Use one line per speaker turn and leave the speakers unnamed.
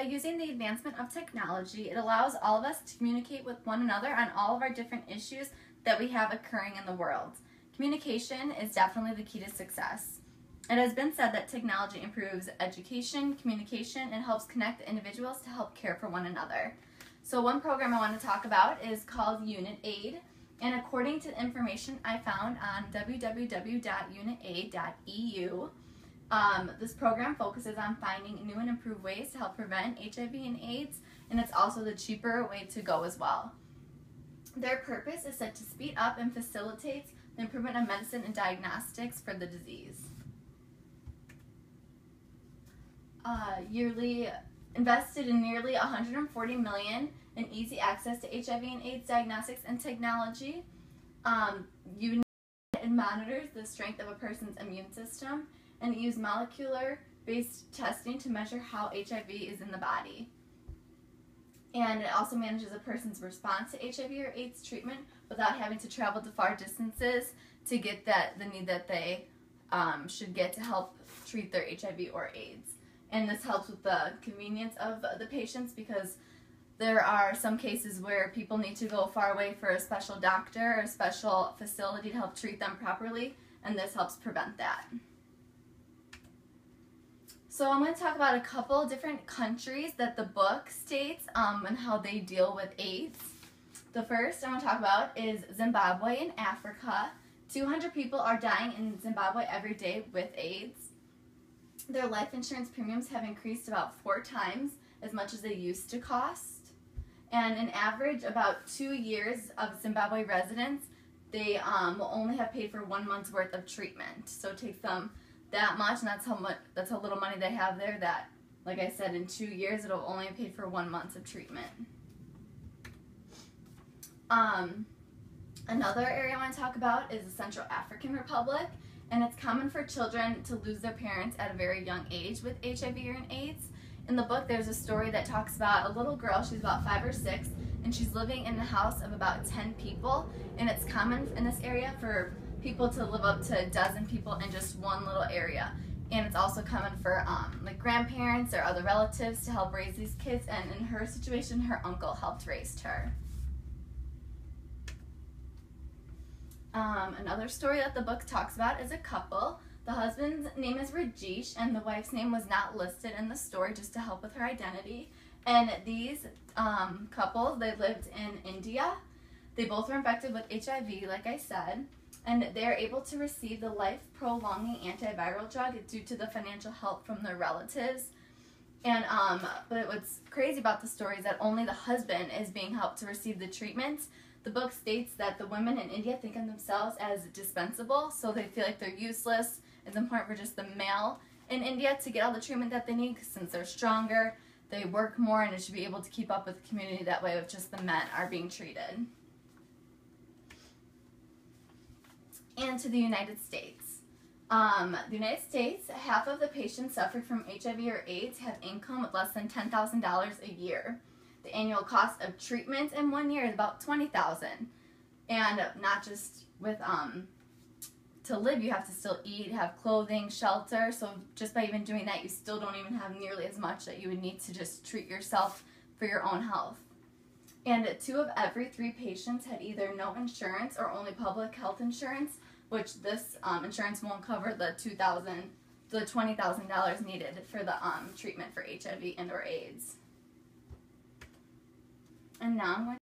by using the advancement of technology, it allows all of us to communicate with one another on all of our different issues that we have occurring in the world. Communication is definitely the key to success. It has been said that technology improves education, communication, and helps connect individuals to help care for one another. So one program I want to talk about is called UnitAid, and according to the information I found on www.unitaid.eu, this program focuses on finding new and improved ways to help prevent HIV and AIDS, and it's also the cheaper way to go as well. Their purpose is set to speed up and facilitate the improvement of medicine and diagnostics for the disease. Yearly invested in nearly $140 million in easy access to HIV and AIDS diagnostics and technology. UnitAid monitors the strength of a person's immune system, and it uses molecular-based testing to measure how HIV is in the body. And it also manages a person's response to HIV or AIDS treatment without having to travel to far distances to get the need that they should get to help treat their HIV or AIDS. And this helps with the convenience of the patients, because there are some cases where people need to go far away for a special doctor or a special facility to help treat them properly, and this helps prevent that. So I'm going to talk about a couple different countries that the book states and how they deal with AIDS. The first I'm going to talk about is Zimbabwe in Africa. 200 people are dying in Zimbabwe every day with AIDS. Their life insurance premiums have increased about 4 times as much as they used to cost. And an average about 2 years of Zimbabwe residents, they will only have paid for 1 month's worth of treatment. So it takes them that much, and that's how little money they have there, that, like I said, in 2 years it'll only have paid for 1 month of treatment. Another area I want to talk about is the Central African Republic, and it's common for children to lose their parents at a very young age with HIV and AIDS. In the book, there's a story that talks about a little girl. She's about 5 or 6, and she's living in a house of about 10 people, and it's common in this area for people to live up to a dozen people in just one little area. And it's also common for like grandparents or other relatives to help raise these kids, and in her situation, her uncle helped raise her. Another story that the book talks about is a couple. The husband's name is Rajesh, and the wife's name was not listed in the story just to help with her identity. And these couples, they lived in India. They both were infected with HIV, like I said, and they're able to receive the life-prolonging antiviral drug due to the financial help from their relatives. And but what's crazy about the story is that only the husband is being helped to receive the treatment. The book states that the women in India think of themselves as dispensable, so they feel like they're useless. It's important for just the male in India to get all the treatment that they need, since they're stronger, they work more, and it should be able to keep up with the community that way if just the men are being treated. And to the United States. The United States, half of the patients suffering from HIV or AIDS have income with less than $10,000 a year. The annual cost of treatment in 1 year is about $20,000. And not just with, to live, you have to still eat, have clothing, shelter. So just by even doing that, you still don't even have nearly as much that you would need to just treat yourself for your own health. And 2 of every 3 patients had either no insurance or only public health insurance, which this insurance won't cover the $20,000 needed for the treatment for HIV and or AIDS. And now I'm going